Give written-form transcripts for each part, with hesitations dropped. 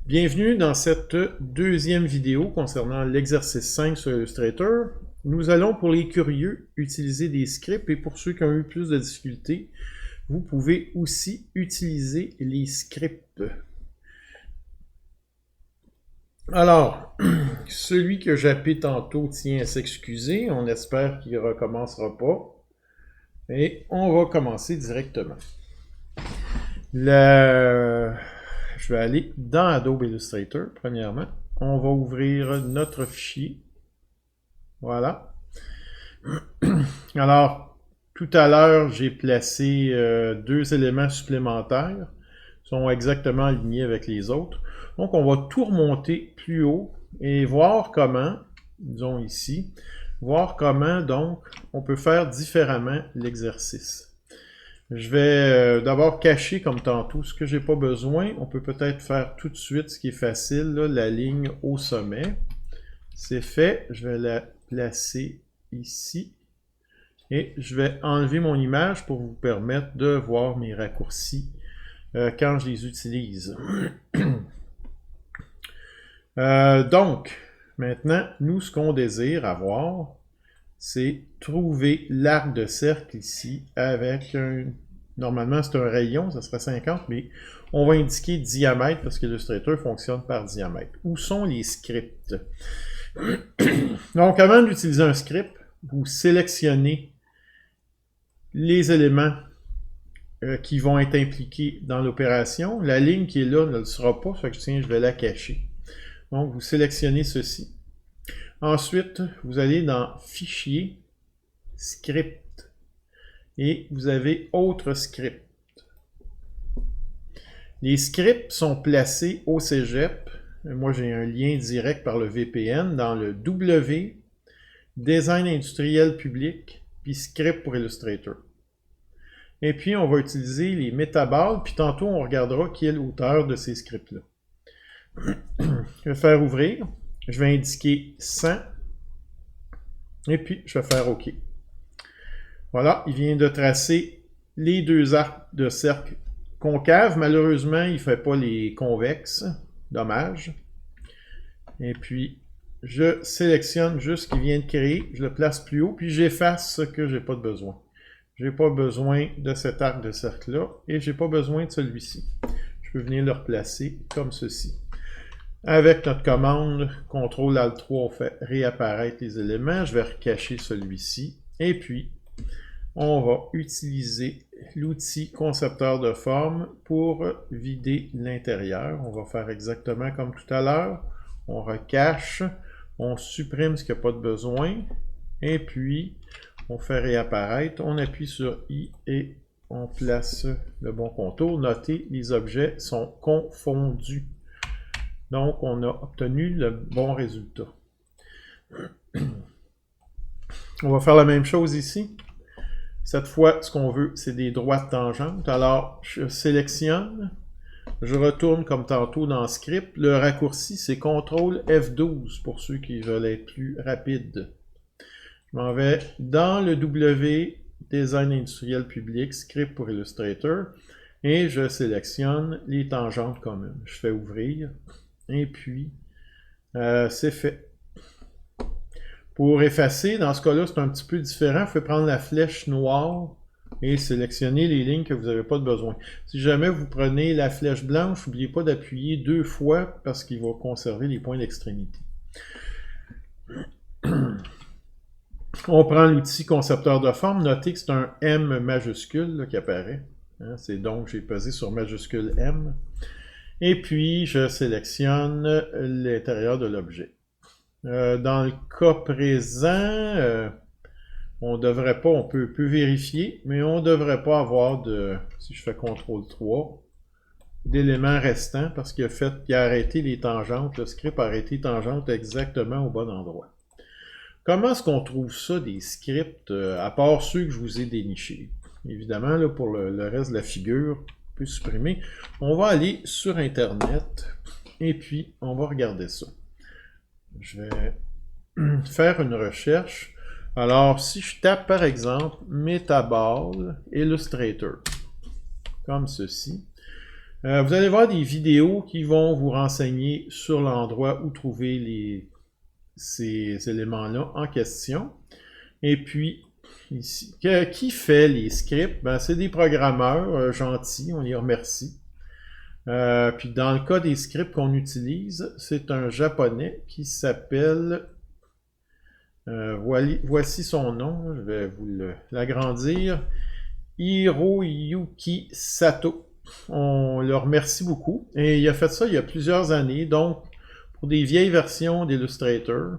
Bienvenue dans cette deuxième vidéo concernant l'exercice 5 sur Illustrator. Nous allons, pour les curieux, utiliser des scripts et pour ceux qui ont eu plus de difficultés, vous pouvez aussi utiliser les scripts. Alors, celui que j'ai appelé tantôt tient à s'excuser. On espère qu'il ne recommencera pas. Et on va commencer directement. Je vais aller dans Adobe Illustrator, premièrement. On va ouvrir notre fichier. Voilà. Alors, tout à l'heure, j'ai placé deux éléments supplémentaires. Ils sont exactement alignés avec les autres. Donc, on va tout remonter plus haut et voir comment, disons ici, voir comment, donc, on peut faire différemment l'exercice. Je vais d'abord cacher comme tantôt ce que j'ai pas besoin. On peut peut-être faire tout de suite ce qui est facile, là, la ligne au sommet. C'est fait. Je vais la placer ici. Et je vais enlever mon image pour vous permettre de voir mes raccourcis quand je les utilise. Donc, maintenant, nous, ce qu'on désire avoir, c'est trouver l'arc de cercle ici avec un... Normalement, c'est un rayon, ça serait 50, mais on va indiquer diamètre parce que l'Illustrator fonctionne par diamètre. Où sont les scripts? Donc, avant d'utiliser un script, vous sélectionnez les éléments qui vont être impliqués dans l'opération. La ligne qui est là ne le sera pas, fait que je vais la cacher. Donc, vous sélectionnez ceci. Ensuite, vous allez dans Fichier, Script, et vous avez Autres scripts. Les scripts sont placés au cégep. Moi, j'ai un lien direct par le VPN dans le W, Design industriel public, puis Script pour Illustrator. Et puis, on va utiliser les métaballes, puis tantôt, on regardera qui est l'auteur de ces scripts-là. Je vais faire ouvrir. Je vais indiquer 100. Et puis, je vais faire OK. Voilà, il vient de tracer les deux arcs de cercle concaves. Malheureusement, il ne fait pas les convexes. Dommage. Et puis, je sélectionne juste ce qu'il vient de créer. Je le place plus haut, puis j'efface ce que je n'ai pas de besoin. Je n'ai pas besoin de cet arc de cercle-là et je n'ai pas besoin de celui-ci. Je peux venir le replacer comme ceci. Avec notre commande CTRL-ALT-3, on fait réapparaître les éléments. Je vais recacher celui-ci. Et puis, on va utiliser l'outil concepteur de forme pour vider l'intérieur. On va faire exactement comme tout à l'heure. On recache, on supprime ce qu'il n'y a pas de besoin. Et puis, on fait réapparaître. On appuie sur I et on place le bon contour. Notez, les objets sont confondus. Donc, on a obtenu le bon résultat. On va faire la même chose ici. Cette fois, ce qu'on veut, c'est des droites tangentes. Alors, je sélectionne. Je retourne comme tantôt dans Script. Le raccourci, c'est CTRL F12 pour ceux qui veulent être plus rapides. Je m'en vais dans le W, Design industriel public, Script pour Illustrator. Et je sélectionne les tangentes communes. Je fais ouvrir. Et puis, c'est fait. Pour effacer, dans ce cas-là, c'est un petit peu différent. Vous pouvez prendre la flèche noire et sélectionner les lignes que vous n'avez pas de besoin. Si jamais vous prenez la flèche blanche, n'oubliez pas d'appuyer 2 fois parce qu'il va conserver les points d'extrémité. On prend l'outil concepteur de forme. Notez que c'est un M majuscule là, qui apparaît. Hein, c'est donc, j'ai pesé sur majuscule M. Et puis, je sélectionne l'intérieur de l'objet. Dans le cas présent, on devrait pas, on peut vérifier, mais on ne devrait pas avoir de, si je fais CTRL 3, d'éléments restants parce qu'il a arrêté les tangentes, le script a arrêté les tangentes exactement au bon endroit. Comment est-ce qu'on trouve ça, des scripts, à part ceux que je vous ai dénichés? Évidemment, là, pour le reste de la figure, on peut supprimer. On va aller sur Internet et puis on va regarder ça. Je vais faire une recherche. Alors, si je tape par exemple Metaball Illustrator, comme ceci, Vous allez voir des vidéos qui vont vous renseigner sur l'endroit où trouver ces éléments-là en question. Et puis, ici, qui fait les scripts? Ben, c'est des programmeurs gentils, on les remercie. Puis dans le cas des scripts qu'on utilise, c'est un japonais qui s'appelle, voici son nom, je vais vous l'agrandir, Hiroyuki Sato. On le remercie beaucoup. Et il a fait ça il y a plusieurs années, donc pour des vieilles versions d'Illustrator.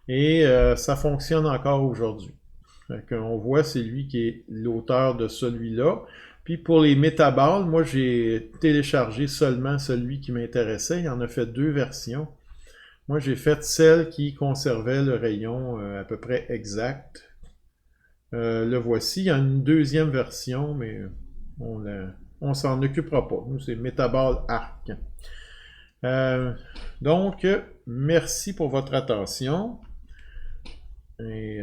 Et ça fonctionne encore aujourd'hui. On voit, c'est lui qui est l'auteur de celui-là. Puis pour les métaballes, moi j'ai téléchargé seulement celui qui m'intéressait. Il en a fait 2 versions. Moi j'ai fait celle qui conservait le rayon à peu près exact. Le voici. Il y a une 2e version, mais on s'en occupera pas. Nous, c'est Metaball Arc. Donc, merci pour votre attention. Et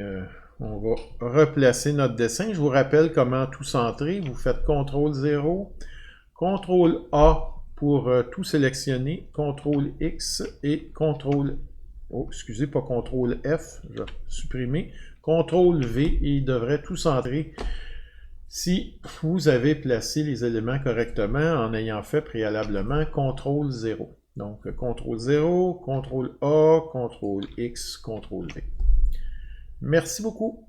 on va replacer notre dessin. Je vous rappelle comment tout centrer. Vous faites CTRL 0, CTRL A pour tout sélectionner, CTRL X et CTRL... Oh, excusez, pas CTRL F, je vais supprimer. CTRL V et il devrait tout centrer si vous avez placé les éléments correctement en ayant fait préalablement CTRL 0. Donc, CTRL 0, CTRL A, CTRL X, CTRL V. Merci beaucoup.